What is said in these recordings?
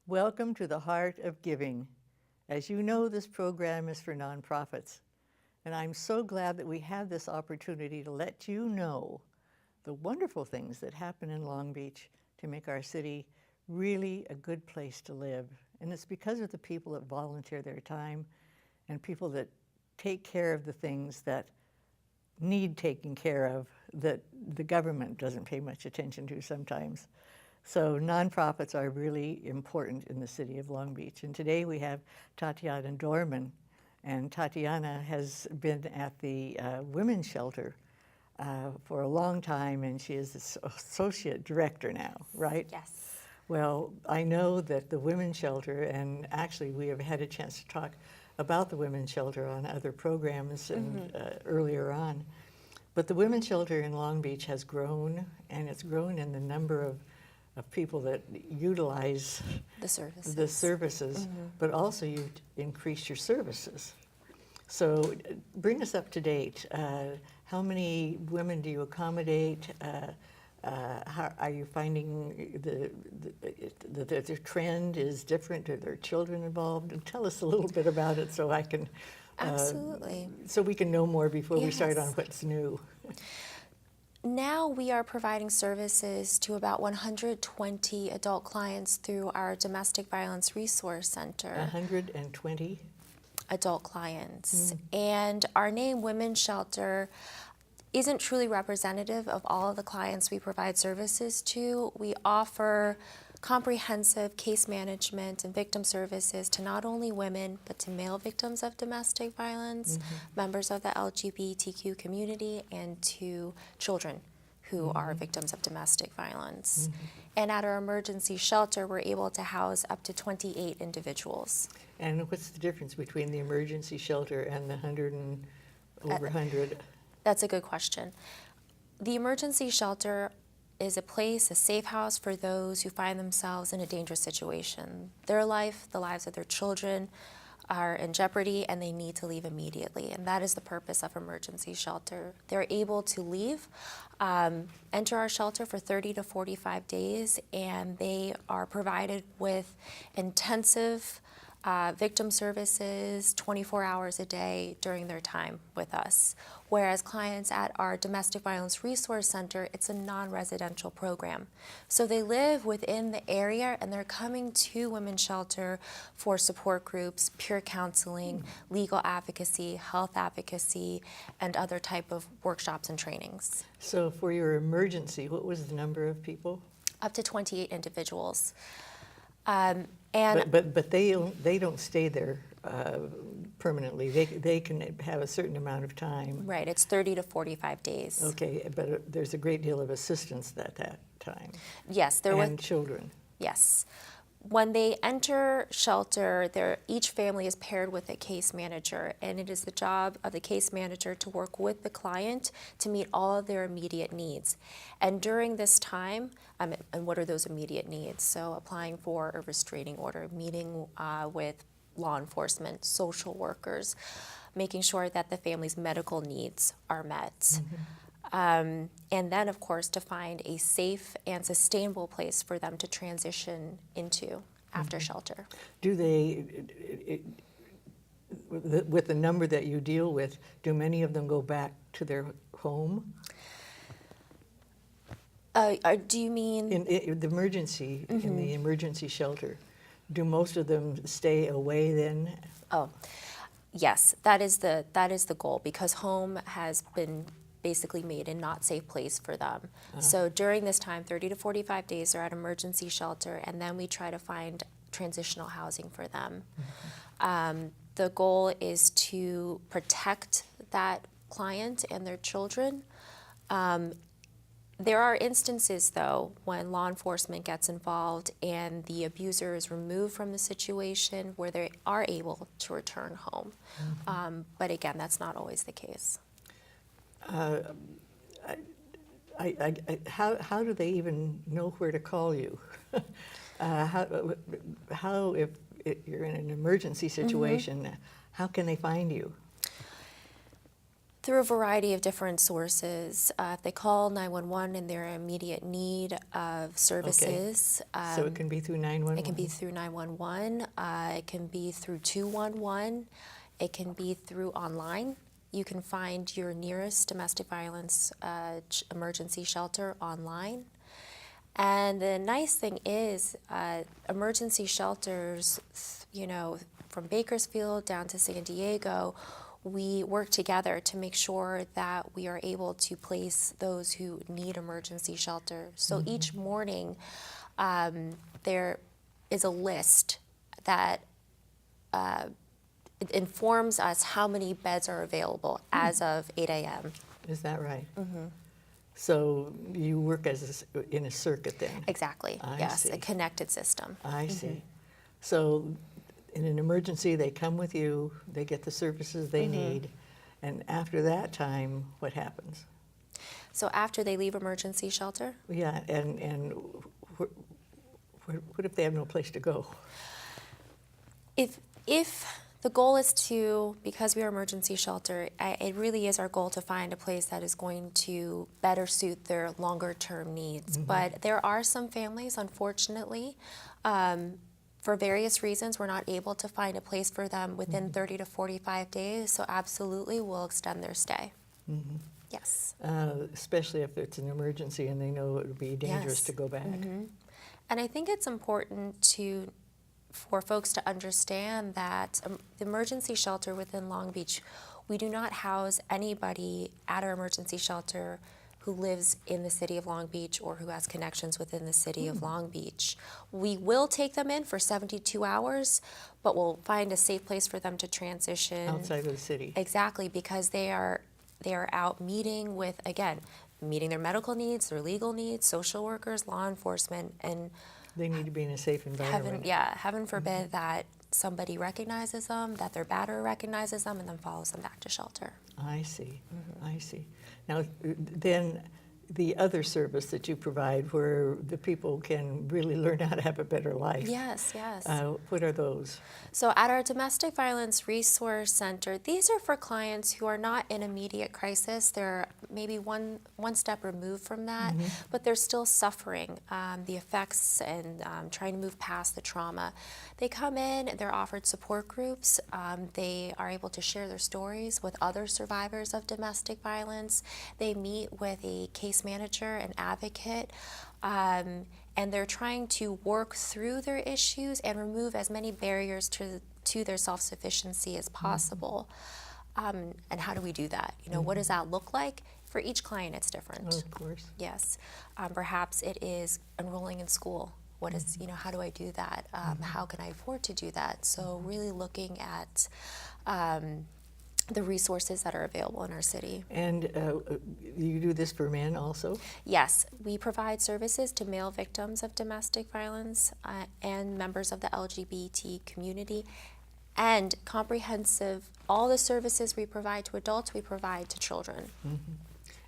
Welcome to the Heart of Giving. As you know, this program is for nonprofits, and I'm so glad that we have this opportunity to let you know the wonderful things that happen in Long Beach to make our city really a good place to live. And it's because of the people that volunteer their time and people that take care of the things that need taking care of that the government doesn't pay much attention to sometimes. So nonprofits are really important in the city of Long Beach. And today we have Tatiana Dorman. And Tatiana has been at the WomenShelter for a long time, and she is the associate director now, right? Yes. Well, I know that the WomenShelter, and actually we have had a chance to talk about the WomenShelter on other programs and earlier on. But the WomenShelter in Long Beach has grown, and it's grown in the number of people that utilize The services. But also you've increased your services. So bring us up to date. How many women do you accommodate? How are you finding the trend is different? Are there children involved? And tell us a little bit about it so I can Absolutely. so we can know more before we start Yes. on what's new. Now we are providing services to about 120 adult clients through our Domestic Violence Resource Center. 120? Adult clients. And our name, WomenShelter, isn't truly representative of all of the clients we provide services to. We offer comprehensive case management and victim services to not only women, but to male victims of domestic violence, members of the LGBTQ community, and to children who are victims of domestic violence. And at our emergency shelter, we're able to house up to 28 individuals. And what's the difference between the emergency shelter and the 100 and over 100? That's a good question. The emergency shelter is a place, a safe house for those who find themselves in a dangerous situation. Their life, the lives of their children are in jeopardy and they need to leave immediately. And that is the purpose of emergency shelter. They're able to leave, enter our shelter for 30 to 45 days, and they are provided with intensive victim services 24 hours a day during their time with us. Whereas clients at our Domestic Violence Resource Center, it's a non-residential program. So they live within the area and they're coming to WomenShelter for support groups, peer counseling, legal advocacy, health advocacy, and other type of workshops and trainings. So for your emergency, what was the number of people? Up to 28 individuals. But they don't stay there permanently. They can have a certain amount of time. Right, it's 30 to 45 days. Okay, but there's a great deal of assistance at that time. Yes, And children. Yes. When they enter shelter, each family is paired with a case manager, and it is the job of the case manager to work with the client to meet all of their immediate needs. And during this time, and what are those immediate needs? So applying for a restraining order, meeting with law enforcement, social workers, making sure that the family's medical needs are met. And then, of course, to find a safe and sustainable place for them to transition into after shelter. Do they, with the number that you deal with, do many of them go back to their home? Do you mean? In the emergency, in the emergency shelter, do most of them stay away then? Oh, yes, that is the goal, because home has been basically made a not safe place for them. So during this time, 30 to 45 days, they're at emergency shelter, and then we try to find transitional housing for them. The goal is to protect that client and their children. There are instances, though, when law enforcement gets involved and the abuser is removed from the situation where they are able to return home. But again, that's not always the case. How do they even know where to call you? How if you're in an emergency situation, how can they find you? Through a variety of different sources. If they call 911 in their immediate need of services, So it can be through 911? it can be through 911, it can be through 211, it can be through online. You can find your nearest domestic violence emergency shelter online. And the nice thing is, emergency shelters, you know, from Bakersfield down to San Diego, we work together to make sure that we are able to place those who need emergency shelter. So each morning, there is a list that it informs us how many beds are available as of 8 a.m. Is that right? So you work in a circuit then? Exactly, I yes, see. a connected system. I see. So in an emergency, they come with you, they get the services they need, and after that time, what happens? So after they leave emergency shelter, Yeah, and what if they have no place to go? if the goal is to, because we are emergency shelter, it really is our goal to find a place that is going to better suit their longer term needs. But there are some families, unfortunately, for various reasons, we're not able to find a place for them within 30 to 45 days. So absolutely, we'll extend their stay. Yes. Especially if it's an emergency and they know it would be dangerous Yes. to go back. And I think it's important for folks to understand that the emergency shelter within Long Beach, we do not house anybody at our emergency shelter who lives in the city of Long Beach or who has connections within the city of Long Beach. We will take them in for 72 hours, but we'll find a safe place for them to transition. Outside of the city. Exactly, because they are out meeting with, again, meeting their medical needs, their legal needs, social workers, law enforcement, and They need to be in a safe environment. heaven forbid that somebody recognizes them, that their batterer recognizes them, and then follows them back to shelter. I see. I see. Now, then the other service that you provide where the people can really learn how to have a better life. Yes, yes. What are those? So at our Domestic Violence Resource Center, these are for clients who are not in immediate crisis. They're maybe one step removed from that, but they're still suffering the effects and trying to move past the trauma. They come in, they're offered support groups. They are able to share their stories with other survivors of domestic violence. They meet with a case manager, an advocate, and they're trying to work through their issues and remove as many barriers to their self-sufficiency as possible. And how do we do that? You know, what does that look like? For each client, it's different. Oh, of course. Yes. Perhaps it is enrolling in school. What is, you know, how do I do that? How can I afford to do that? So really looking at the resources that are available in our city. And you do this for men also? Yes, we provide services to male victims of domestic violence and members of the LGBT community, and comprehensive, all the services we provide to adults, we provide to children.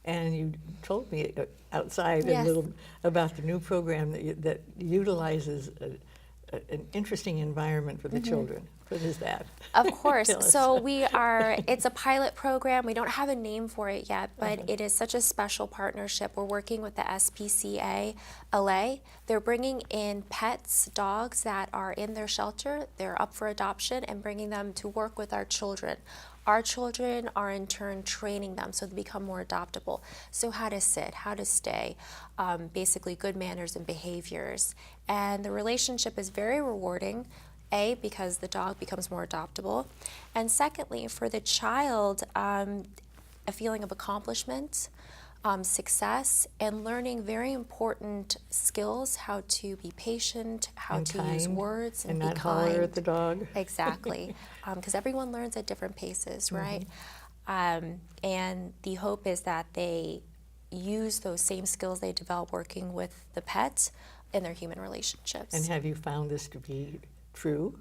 And you told me outside Yes. a little about the new program that utilizes an interesting environment for the children. What is that? Of course. Tell us. So it's a pilot program. We don't have a name for it yet, but it is such a special partnership. We're working with the SPCA LA. They're bringing in pets, dogs that are in their shelter. They're up for adoption and bringing them to work with our children. Our children are in turn training them so they become more adoptable. So how to sit, how to stay, basically good manners and behaviors. And the relationship is very rewarding. A, because the dog becomes more adoptable, and secondly, for the child, a feeling of accomplishment, success, and learning very important skills, how to be patient, how And to use kind, words, and and be not kind. holler at the dog. Exactly, because everyone learns at different paces, right? And the hope is that they use those same skills they develop working with the pet in their human relationships. And have you found this to be true?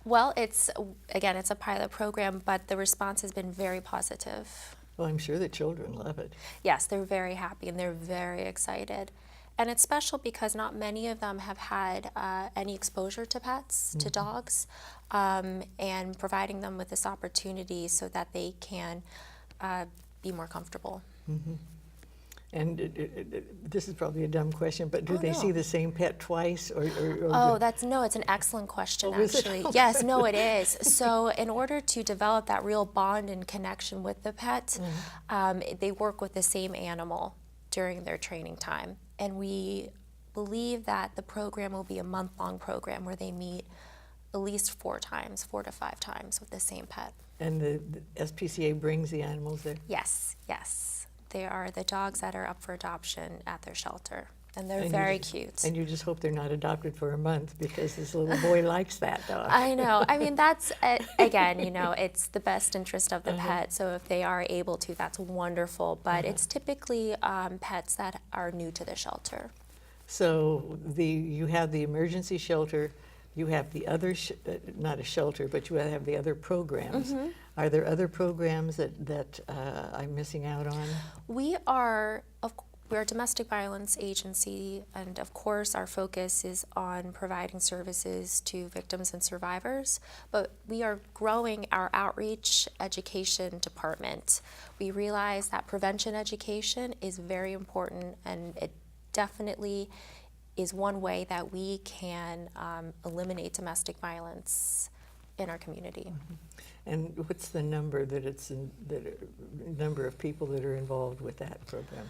Well, it's a pilot program, but the response has been very positive. Well, I'm sure the children love it. Yes, they're very happy and they're very excited. And it's special because not many of them have had any exposure to pets, to dogs, and providing them with this opportunity so that they can be more comfortable. And this is probably a dumb question, but do they see the same pet twice? Or Oh, it's an excellent question, is it? actually. Yes, no, it is. So in order to develop that real bond and connection with the pet, they work with the same animal during their training time. And we believe that the program will be a month-long program where they meet at least 4 to 5 times with the same pet. And the SPCA brings the animals there? Yes, yes. They are the dogs that are up for adoption at their shelter, and they're And very cute. And you just hope they're not adopted for a month because this little boy likes that dog. I know. I mean, that's, again, it's the best interest of the pet, so if they are able to, that's wonderful, but it's typically pets that are new to the shelter. So you have the emergency shelter, you have the other, not a shelter, but you have the other programs. Are there other programs that I'm missing out on? We're a domestic violence agency, and of course our focus is on providing services to victims and survivors, but we are growing our outreach education department. We realize that prevention education is very important, and it definitely is one way that we can eliminate domestic violence in our community. And what's the number number of people that are involved with that program?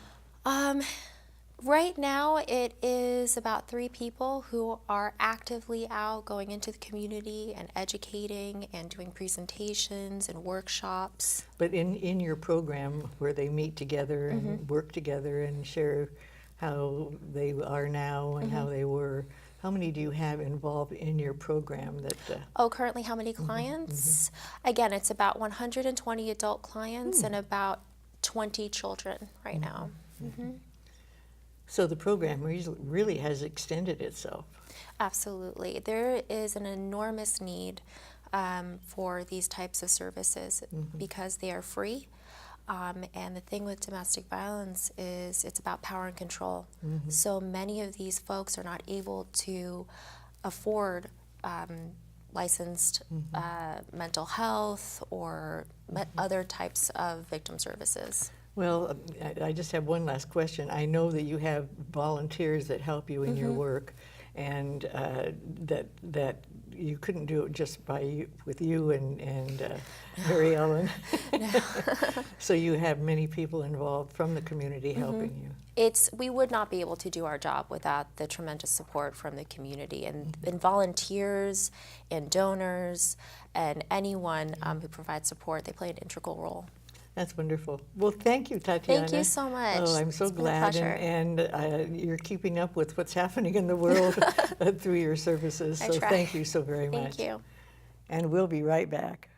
Right now it is about 3 people who are actively out going into the community and educating and doing presentations and workshops. But in your program where they meet together and work together and share how they are now and how they were, how many do you have involved in your program? Currently how many clients? Again, it's about 120 adult clients and about 20 children right now. So the program really has extended itself. Absolutely. There is an enormous need for these types of services because they are free. And the thing with domestic violence is it's about power and control. So many of these folks are not able to afford licensed mental health or other types of victim services. Well, I just have one last question. I know that you have volunteers that help you in your work, and that you couldn't do it just with you and Mary Ellen. So you have many people involved from the community helping you. We would not be able to do our job without the tremendous support from the community and volunteers and donors and anyone who provides support. They play an integral role. That's wonderful. Well, thank you, Tatiana. Thank you so much. Oh, I'm so glad. And you're keeping up with what's happening in the world through your services. So thank you so very much. Thank you. And we'll be right back.